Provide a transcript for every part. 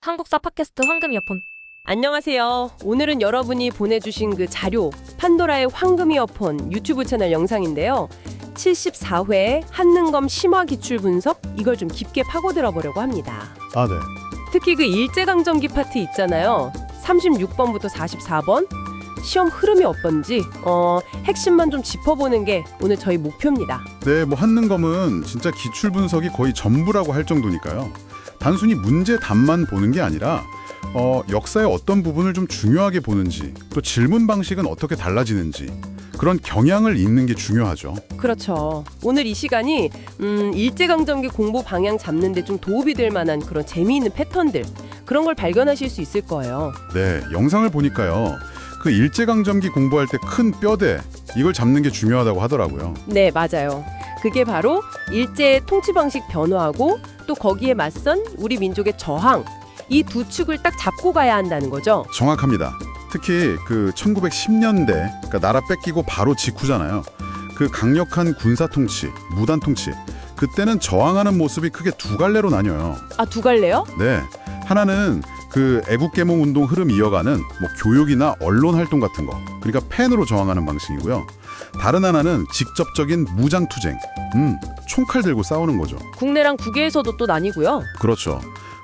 한국사 팟캐스트 황금 이어폰. 안녕하세요. 오늘은 여러분이 보내주신 그 자료 판도라의 황금 이어폰 유튜브 채널 영상인데요. 74회 한능검 심화 기출 분석 이걸 좀 깊게 파고들어 보려고 합니다. 아, 네. 특히 그 일제강점기 파트 있잖아요. 36번부터 44번 시험 흐름이 어떤지 핵심만 좀 짚어보는 게 오늘 저희 목표입니다. 네, 뭐 한능검은 진짜 기출 분석이 거의 전부라고 할 정도니까요. 단순히 문제 답만 보는 게 아니라 역사의 어떤 부분을 좀 중요하게 보는지, 또 질문 방식은 어떻게 달라지는지 그런 경향을 잇는 게 중요하죠. 그렇죠. 오늘 이 시간이 일제강점기 공부 방향 잡는 데 좀 도움이 될 만한 그런 재미있는 패턴들 그런 걸 발견하실 수 있을 거예요. 네, 영상을 보니까요. 그 일제강점기 공부할 때 큰 뼈대 이걸 잡는 게 중요하다고 하더라고요. 네, 맞아요. 그게 바로 일제의 통치 방식 변화하고 또 거기에 맞선 우리 민족의 저항 이 두 축을 딱 잡고 가야 한다는 거죠. 정확합니다. 특히 그 1910년대, 그러니까 나라 뺏기고 바로 직후잖아요. 그 강력한 군사 통치, 무단 통치. 그때는 저항하는 모습이 크게 두 갈래로 나뉘어요. 아, 두 갈래요? 네, 하나는 그 애국개몽 운동 흐름 이어가는 뭐 교육이나 언론 활동 같은 거, 그러니까 펜으로 저항하는 방식이고요. 다른 하나는 직접적인 무장 투쟁, 총칼 들고 싸우는 거죠. 국내랑 국외에서도 또 나뉘고요. 그렇죠.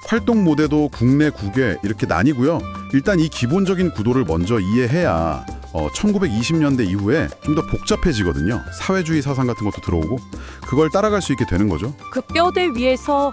활동 모델도 국내, 국외 이렇게 나뉘고요. 일단 이 기본적인 구도를 먼저 이해해야 1920년대 이후에 좀 더 복잡해지거든요. 사회주의 사상 같은 것도 들어오고 그걸 따라갈 수 있게 되는 거죠. 그 뼈대 위에서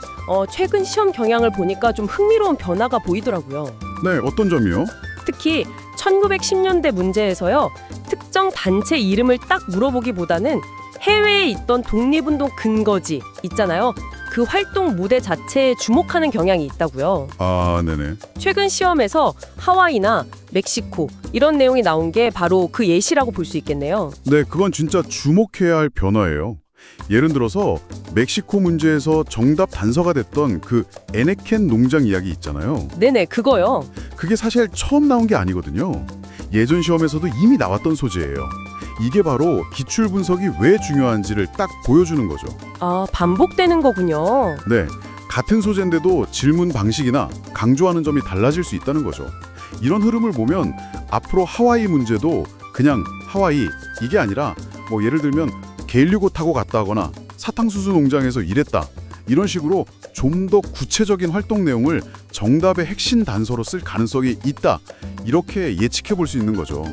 최근 시험 경향을 보니까 좀 흥미로운 변화가 보이더라고요. 네, 어떤 점이요? 특히 1910년대 문제에서요. 특정 단체 이름을 딱 물어보기보다는 해외에 있던 독립운동 근거지 있잖아요. 그 활동 무대 자체에 주목하는 경향이 있다고요. 아, 네네. 최근 시험에서 하와이나 멕시코 이런 내용이 나온 게 바로 그 예시라고 볼 수 있겠네요. 네, 그건 진짜 주목해야 할 변화예요. 예를 들어서 멕시코 문제에서 정답 단서가 됐던 그 에네켄 농장 이야기 있잖아요. 네네, 그거요. 그게 사실 처음 나온 게 아니거든요. 예전 시험에서도 이미 나왔던 소재예요. 이게 바로 기출 분석이 왜 중요한지를 딱 보여주는 거죠. 아, 반복되는 거군요. 네, 같은 소재인데도 질문 방식이나 강조하는 점이 달라질 수 있다는 거죠. 이런 흐름을 보면 앞으로 하와이 문제도 그냥 하와이 이게 아니라 뭐 예를 들면 게일류고 타고 갔다 하거나 사탕수수 농장에서 일했다 이런 식으로 좀 더 구체적인 활동 내용을 정답의 핵심 단서로 쓸 가능성이 있다 이렇게 예측해 볼 수 있는 거죠.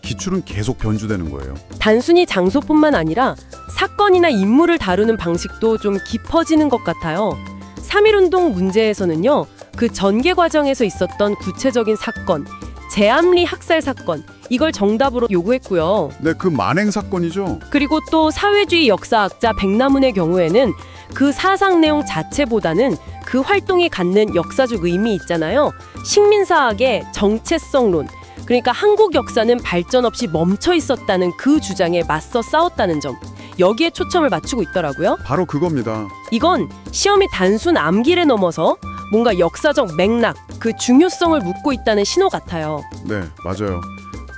기출은 계속 변주되는 거예요. 단순히 장소뿐만 아니라 사건이나 인물을 다루는 방식도 좀 깊어지는 것 같아요. 3.1운동 문제에서는요. 그 전개 과정에서 있었던 구체적인 사건, 제암리 학살 사건 이걸 정답으로 요구했고요. 네, 그 만행 사건이죠. 그리고 또 사회주의 역사학자 백남훈의 경우에는 그 사상 내용 자체보다는 그 활동이 갖는 역사적 의미 있잖아요. 식민사학의 정체성론, 그러니까 한국 역사는 발전 없이 멈춰 있었다는 그 주장에 맞서 싸웠다는 점, 여기에 초점을 맞추고 있더라고요. 바로 그겁니다. 이건 시험이 단순 암기를 넘어서 뭔가 역사적 맥락, 그 중요성을 묻고 있다는 신호 같아요. 네, 맞아요.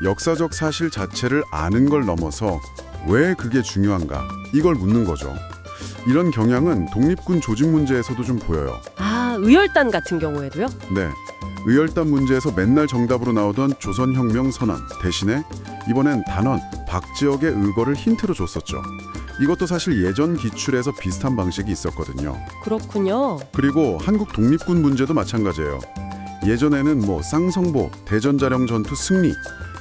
역사적 사실 자체를 아는 걸 넘어서 왜 그게 중요한가 이걸 묻는 거죠. 이런 경향은 독립군 조직 문제에서도 좀 보여요. 아, 의열단 같은 경우에도요? 네, 의열단 문제에서 맨날 정답으로 나오던 조선혁명 선언 대신에 이번엔 단원 박지혁의 의거를 힌트로 줬었죠. 이것도 사실 예전 기출에서 비슷한 방식이 있었거든요. 그렇군요. 그리고 한국 독립군 문제도 마찬가지예요. 예전에는 뭐 쌍성보, 대전자령 전투 승리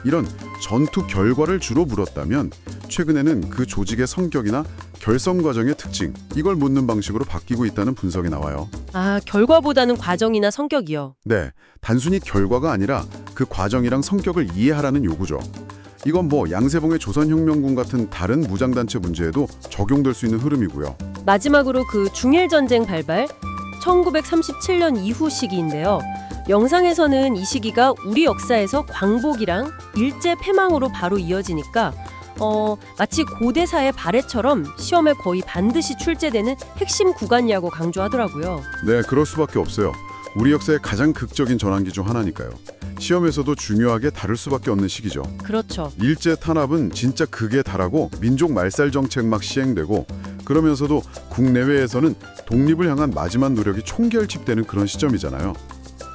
이런 전투 결과를 주로 물었다면 최근에는 그 조직의 성격이나 결성 과정의 특징 이걸 묻는 방식으로 바뀌고 있다는 분석이 나와요. 아, 결과보다는 과정이나 성격이요. 네, 단순히 결과가 아니라 그 과정이랑 성격을 이해하라는 요구죠. 이건 뭐 양세봉의 조선혁명군 같은 다른 무장단체 문제에도 적용될 수 있는 흐름이고요. 마지막으로 그 중일전쟁 발발 1937년 이후 시기인데요. 영상에서는 이 시기가 우리 역사에서 광복이랑 일제 패망으로 바로 이어지니까 마치 고대사의 발해처럼 시험에 거의 반드시 출제되는 핵심 구간이라고 강조하더라고요. 네, 그럴 수밖에 없어요. 우리 역사의 가장 극적인 전환기 중 하나니까요. 시험에서도 중요하게 다룰 수밖에 없는 시기죠. 그렇죠. 일제 탄압은 진짜 극에 달하고 민족 말살 정책 막 시행되고 그러면서도 국내외에서는 독립을 향한 마지막 노력이 총결집되는 그런 시점이잖아요.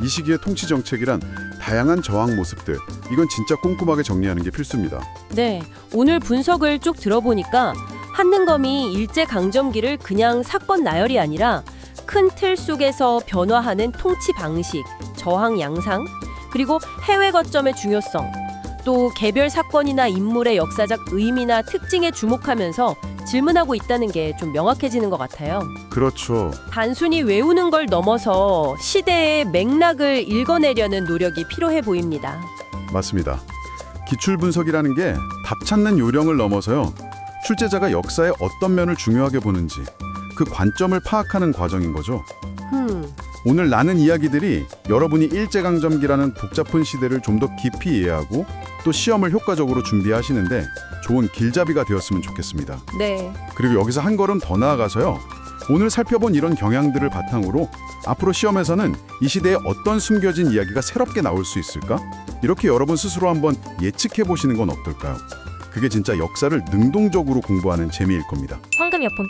이 시기의 통치 정책이란 다양한 저항 모습들, 이건 진짜 꼼꼼하게 정리하는 게 필수입니다. 네, 오늘 분석을 쭉 들어보니까 한능검이 일제강점기를 그냥 사건 나열이 아니라 큰 틀 속에서 변화하는 통치 방식, 저항 양상, 그리고 해외 거점의 중요성, 또 개별 사건이나 인물의 역사적 의미나 특징에 주목하면서 질문하고 있다는 게 좀 명확해지는 것 같아요. 그렇죠. 단순히 외우는 걸 넘어서 시대의 맥락을 읽어내려는 노력이 필요해 보입니다. 맞습니다. 기출 분석이라는 게 답 찾는 요령을 넘어서요. 출제자가 역사의 어떤 면을 중요하게 보는지 그 관점을 파악하는 과정인 거죠. 오늘 나눈 이야기들이 여러분이 일제강점기라는 복잡한 시대를 좀 더 깊이 이해하고 또 시험을 효과적으로 준비하시는데 좋은 길잡이가 되었으면 좋겠습니다. 네. 그리고 여기서 한 걸음 더 나아가서요. 오늘 살펴본 이런 경향들을 바탕으로 앞으로 시험에서는 이 시대에 어떤 숨겨진 이야기가 새롭게 나올 수 있을까? 이렇게 여러분 스스로 한번 예측해 보시는 건 어떨까요? 그게 진짜 역사를 능동적으로 공부하는 재미일 겁니다. 황금 이어폰